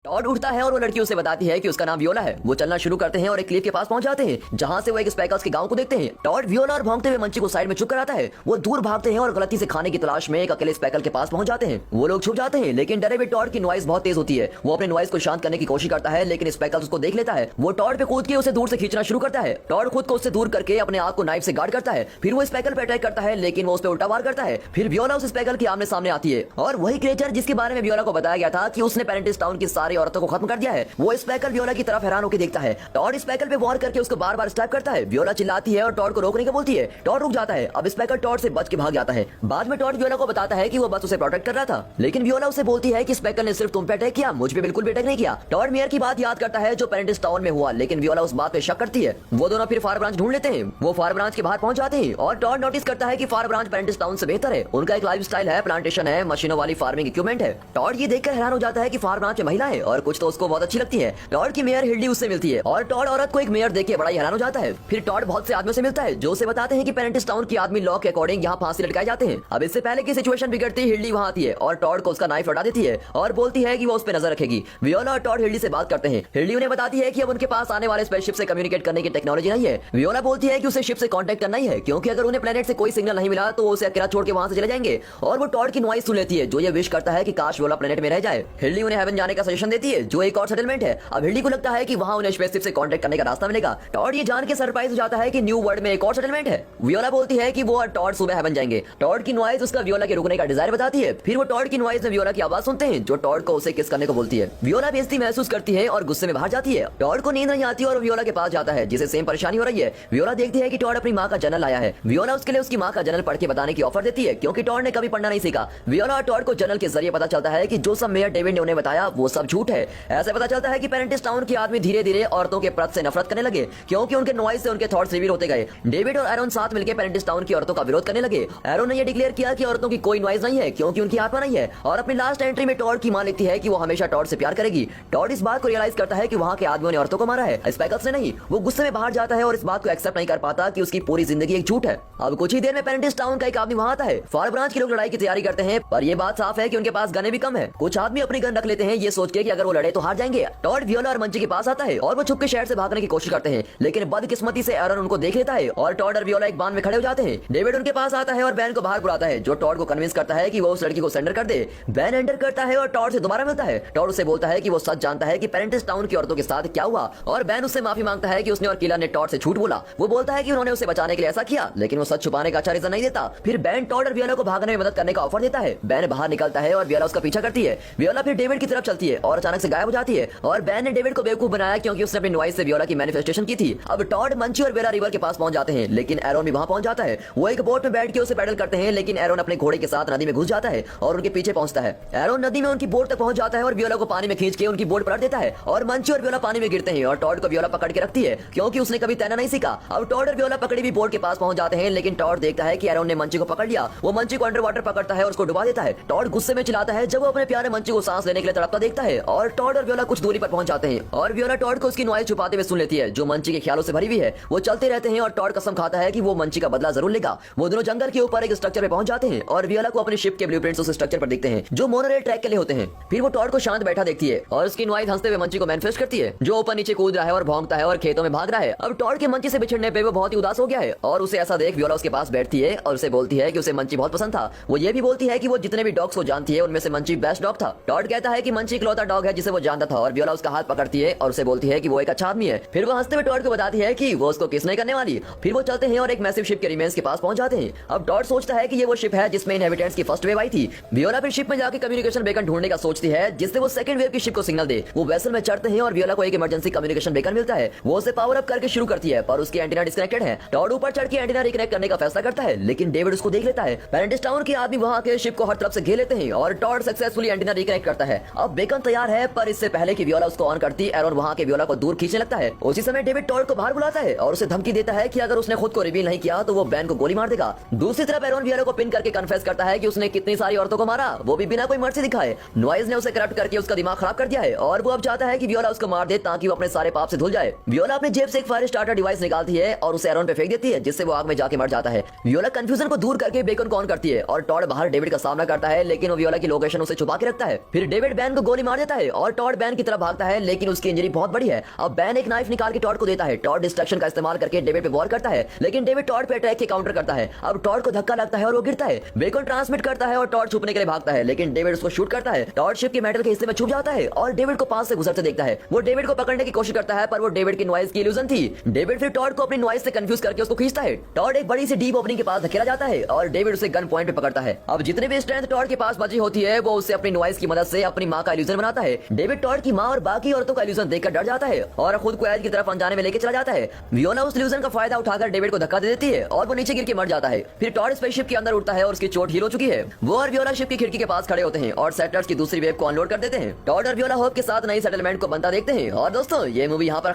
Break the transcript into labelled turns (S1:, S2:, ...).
S1: Tod उठता है और वो लड़की उसे बताती है कि उसका नाम वियोला है। वो चलना शुरू करते हैं और एक क्लिफ के पास पहुंच जाते हैं जहां से वो एक स्पेकल्स के गांव को देखते हैं। टॉड वियोला और भौंकते हुए मंची को साइड में चुप कराता है। वो दूर भागते हैं और गलती से खाने की तलाश में एक अकेले स्पेकल के पास पहुंच जाते हैं। वो लोग छुप जाते हैं लेकिन डरे हुए टॉड की नॉइज बहुत तेज होती है। वो अपने नॉइज को शांत करने की कोशिश करता है लेकिन स्पेकल्स उसको देख लेता है। वो टॉड पे कूद के उसे दूर से खींचना शुरू करता है। टॉड खुद को उससे दूर करके अपने आग को नाइफ से गार्ड करता है। फिर वो स्पेकल पे अटैक करता है लेकिन वो उस पर उल्टा वार करता है। फिर वियोला उस स्पेकल के आमने सामने आती है और वही क्रिएचर जिसके बारे में वियोला को बताया गया था कि उसने पेरेंटिस टाउन की सारी औरतों को खत्म कर दिया है। वो स्पेकल वियोला की तरफ हैरान होकर देखता है। टॉड स्पेकल पे वार करके उसको बार बार स्टैप करता है। वियोला चिल्लाती है और टॉड को रोकने को बोलती है। टॉड रुक जाता है। अब स्पेकल टॉड से बच के भाग जाता है। बाद में टॉड वियोला को बताता है कि वो बस उसे प्रोटेक्ट कर रहा था लेकिन वियोला उसे बोलती है कि स्पेकल ने सिर्फ तुम पे अटैक किया, मुझ पे बिल्कुल भी अटैक नहीं किया। टॉड मेयर की बात याद करता है जो पेरेंटिस टाउन में हुआ लेकिन वियोला उस बात पे शक करती है। वो दोनों फिर फार ब्रांच ढूंढ लेते हैं। वो फार ब्रांच के बाहर पहुंच जाते हैं और टॉड नोटिस करता है कि फार ब्रांच पेरेंटिस टाउन से बेहतर है। उनका एक लाइफ स्टाइल है, प्लांटेशन है, मशीनों वाली फार्मिंग इक्विपमेंट है। टॉड ये देखकर हैरान हो जाता है कि फार ब्रांच में महिला है और कुछ तो उसको बहुत अच्छी लगती है। टॉड की मेयर हिल्डी उससे मिलती है और टॉड औरत को एक मेयर देख के बड़ा ही हैरान हो जाता है। फिर टॉड बहुत से आदमियों से मिलता है जो उसे बताते हैं कि पेरेंटिस टाउन के आदमी लॉ के अकॉर्डिंग यहाँ फांसी लटकाए जाते हैं। अब इससे पहले की सिचुएशन बिगड़ती हिल्डी वहाँ आती है और टॉड को उसका नाइफ लौटा देती है और बोलती है कि वो उस पर नजर रखेगी। वियोला और टॉड हिल्डी से बात करते हैं। हिल्डी उन्हें बताती है कि अब उनके पास आने वाले स्पेसशिप से कम्युनिकेट करने की टेक्नोलॉजी नहीं है। वियोला बोलती है कि उसे शिप से कांटेक्ट करना ही है क्योंकि अगर उन्हें प्लेनेट से कोई सिग्नल नहीं मिला तो उसे अकेला छोड़ के वहां से चले जाएंगे। और वो टॉड की नॉइज सुन लेती है जो ये विश करता है कि काश वियोला प्लेनेट में रह जाए। हिल्डी उन्हें हेवन जाने का सजेशन देती है जो एक और सेटलमेंट है। अब हिल्डी को लगता है कि वहां उन्हें स्पेसशिप से कांटेक्ट करने का रास्ता मिलेगा। टॉड ये जान के सरप्राइज हो जाता है कि न्यू वर्ल्ड में एक और सेटलमेंट है। वियोला बोलती है कि वो और टॉड सुबह हेवन जाएंगे। टॉड की नॉइज उसका वियोला के रुकने का डिजायर बताती है। फिर वो टॉड की नॉइज में वियोला की आवाज सुनते हैं जो टॉड को उसे किस करने को बोलती है। वियोला बेइज्जती महसूस करती है और गुस्से में बाहर जाती है। टॉड को नींद नहीं आती और वियोला के पास जाता है जिसे सेम परेशानी हो रही है। वियोला देखती है कि टॉड अपनी माँ का जर्नल लाया है। वियोला उसके लिए उसकी माँ का जर्नल पढ़ के बताने की ऑफर देती है क्योंकि टॉड ने कभी पढ़ना नहीं सीखा। वियोला और टॉड को जर्नल के जरिए पता चलता है कि जो सब मेयर डेविड ने उन्हें बताया वो सब झूठ है। ऐसे पता चलता है कि पेरेंटिस टाउन के आदमी धीरे धीरे औरतों के प्रति से नफरत करने लगे क्योंकि उनके नॉइज से उनके थॉट्स रिवील होते गए। डेविड और एरोन साथ मिलकर पेरेंटिस टाउन की औरतों का विरोध करने लगे। एरोन ने यह डिक्लेयर किया कि औरतों की कोई नॉइज नहीं है क्योंकि उनकी आत्मा नहीं है। और अपनी लास्ट एंट्री में टॉड की मां लिखती है कि वो हमेशा टॉड से प्यार करेगी। टॉड इस बात को रियलाइज करता है कि वहां के आदमियों ने औरतों को मारा है, स्पेकल्स ने नहीं। वो गुस्से में बाहर जाता है और इस बात को एक्सेप्ट नहीं कर पाता कि उसकी पूरी जिंदगी एक झूठ है। अब कुछ ही देर में पेरेंटिस टाउन का एक आदमी वहां आता है। फार ब्रांच के लोग लड़ाई की तैयारी करते हैं पर यह बात साफ है कि उनके पास गने भी कम है। कुछ आदमी अपनी गन रख लेते हैं ये सोच के कि अगर वो लड़े तो हार जाएंगे। टॉड वियोला और मंची के पास आता है और वो छुप के शहर से भागने की कोशिश करते हैं लेकिन बदकिस्मती से एरन उनको देख लेता है और टॉड और वियोला एक बांध में खड़े हो जाते हैं। डेविड उनके पास आता है और बैन को बाहर बुलाता है जो टॉड को कन्विंस करता है कि वो उस लड़की को सरेंडर कर दे। बैन एंटर करता है और टॉड से दोबारा मिलता है। टॉड उसे बोलता है कि वो सच जानता है कि पेरेंटिस टाउन की औरतों के साथ क्या हुआ और बैन उससे माफी मांगता है कि उसने और किला ने टॉड से झूठ बोला। वो बोलता है कि उन्होंने उसे बचाने के लिए ऐसा किया लेकिन वो सच छुपाने का अच्छा रीजन नहीं देता। फिर बैन टॉड और वियोला को भागने में मदद करने का ऑफर देता है। बैन बाहर निकलता है और वियोला उसका पीछा करती है। वियोला फिर डेविड की तरफ चलती है और अचानक से गायब हो जाती है और बैन ने डेविड को बेवकूफ बनाया क्योंकि उसने अपनी नॉइज से वियोला की मैनिफेस्टेशन की थी। अब टॉड मंची और वियोला रिवर के पास पहुंच जाते हैं लेकिन एरोन भी वहां पहुंच जाता है। वो एक बोट में बैठ के उसे पैडल करते हैं लेकिन एरोन अपने घोड़े के साथ नदी में घुस जाता है और उनके पीछे पहुंचता है। एरोन नदी में उनकी बोट तक पहुंच जाता है और वियोला को पानी में खींच के उनकी बोट पलट देता है और मंची और वियोला पानी में गिरते हैं और टॉड को वियोला पकड़ के रखती है क्योंकि उसने कभी तैरना नहीं सीखा। अब टॉड और वियोला पकड़ी भी बोट के पास पहुंच जाते हैं लेकिन टॉड देखता है कि एरोन ने मंची को पकड़ लिया। वो मंची को अंडर वाटर पकड़ता है और उसको डुबा देता है। टॉड गुस्से में चिल्लाता है जब वो अपने प्यारे मंची को सांस लेने के लिए तड़पता देखता है और टॉड और वियोला कुछ दूरी पर पहुंच जाते हैं और वियोला टॉड को उसकी नॉइज छुपाते हुए सुन लेती है जो मंची के ख्यालों से भरी हुई है। वो चलते रहते हैं और टॉड कसम खाता है कि वो मंची का बदला जरूर लेगा। वो दोनों जंगल के ऊपर एक स्ट्रक्चर पे पहुंच जाते हैं और वियोला को अपनी शिप के ब्लूप्रिंट्स उस स्ट्रक्चर पर दिखते हैं जो मोनोरेल ट्रैक के लिए होते हैं। फिर वो टॉड को शांत बैठा देखती है और उसकी नॉइज हंसते हुए मंची को मैनिफेस्ट करती है जो ऊपर नीचे कूद रहा है और भौंकता है और खेतों में भाग रहा है। अब टॉड के मंची से बिछड़ने पे वो बहुत ही उदास हो गया है और उसे ऐसा देख वियोला उसके पास बैठती है और उसे बोलती है कि उसे मंची बहुत पसंद था। वो ये भी बोलती है कि वो जितने भी डॉग्स को जानती है उनमें से मंची बेस्ट डॉग था। टॉड कहता है कि मंची इकलौता डॉग है जिसे वो जानता था और वियोला उसका हाथ पकड़ती है और उसे बोलती है कि वो एक अच्छा आदमी है। फिर वो हंसते हुए टॉड को बताती है कि वो उसको किस नहीं करने वाली। फिर वो चलते हैं और एक मैसिव शिप के रिमेन्स के पास पहुंच जाते हैं। अब टॉड सोचता है कि ये वो शिप है जिसमें इनहेबिटेंट्स की फर्स्ट वेव आई थी। वियोला फिर शिप में जाकर कम्युनिकेशन बेकन ढूंढने का सोचती है जिससे वो सेकंड वेव की शिप को सिग्नल दे। वो वेसल में चढ़ते हैं और वियोला को एक इमरजेंसी कम्युनिकेशन बेकन मिलता है। वो उसे पावर अप करके शुरू करती है पर उसकी एंटीना डिस्कनेक्टेड है। टॉड ऊपर चढ़ के एंटीना रिकनेक्ट करने का फैसला करता है लेकिन डेविड उसको देख लेता है। पेरेंटिस टाउन के आदमी वहां के शिप को हर तरफ से घेर लेते हैं और टॉड सक्सेसफुली एंटीना रिकनेक्ट करता है। अब बेकन तैयार है पर इससे पहले कि वियोला उसको ऑन करती एरोन वहां के वियोला को दूर खींचने लगता है। उसी समय डेविड टॉड को बाहर बुलाता है और उसे धमकी देता है कि अगर उसने खुद को रिवील नहीं किया तो वो बैन को गोली मार देगा। दूसरी तरफ एरोन वियोला को पिन करके कन्फेस करता है कि उसने कितनी सारी औरतों को मारा, वो भी बिना कोई मर्जी दिखाए। नॉइज ने उसे करप्ट करके उसका दिमाग खराब कर दिया है और वो अब चाहता है कि वियोला उसको मार दे ताकि वो अपने सारे पाप से धुल जाए। वियोला अपने जेब से एक फायर स्टार्टर डिवाइस निकालती है और उसे एरोन पे फेंक देती है जिससे वो आग में जाके मर जाता है। वियोला कंफ्यूजन को दूर करके बेकन को ऑन करती है और टॉड बाहर डेविड का सामना करता है लेकिन वो वियोला की लोकेशन उसे छुपा के रखता है। फिर डेविड बैन को गोली मार देता जाता है और टॉड बैन की तरफ भागता है, लेकिन उसकी इंजरी बहुत बड़ी है। अब बैन एक नाइफ निकाल के टॉड को देता है। टॉड डिस्ट्रक्शन का इस्तेमाल करके डेविड पे वॉर करता है, लेकिन डेविड टॉड पे अटैक के काउंटर करता है। अब टॉड को धक्का लगता है और वो गिरता है। बेकन ट्रांसमिट करता है और टॉड छुपने के लिए भागता है, लेकिन डेविड उसको शूट करता है। टॉड शिप के मेटल के हिस्से में छुप जाता है और डेविड को पास से गुजरते देखता है। वो डेविड को पकड़ने की कोशिश करता है, पर वो डेविड की नॉइज की इल्यूजन थी। डेविड फिर टॉड को अपनी नॉइज से कंफ्यूज करके उसको खींचता है। टॉड एक बड़ी सी डीप ओपनिंग के पास धकेला जाता है और डेविड उसे गन पॉइंट पे पकड़ता है। अब जितने भी स्ट्रेंथ टॉड के पास बची होती है, वो उसे अपनी नॉइज की मदद से अपनी मां का इल्यूजन बनाता है। डेविड टॉड की मां और बाकी औरतों का इल्यूजन देखकर डर जाता है और खुद को एज की तरफ अनजाने में लेके चला जाता है। वियोला उस इल्यूजन का फायदा उठाकर डेविड को धक्का दे देती है और वो नीचे गिर के मर जाता है। फिर टॉड स्पेसशिप के अंदर उड़ता है और उसकी चोट हील हो चुकी है। वो और वियोला शिप की खिड़की के पास खड़े होते हैं और सेटलर्स की दूसरी वेव को अनलोड कर देते हैं। टॉड और वियोला होप के साथ नई सेटलमेंट को बनता देखते हैं। और दोस्तों, ये मूवी यहाँ पर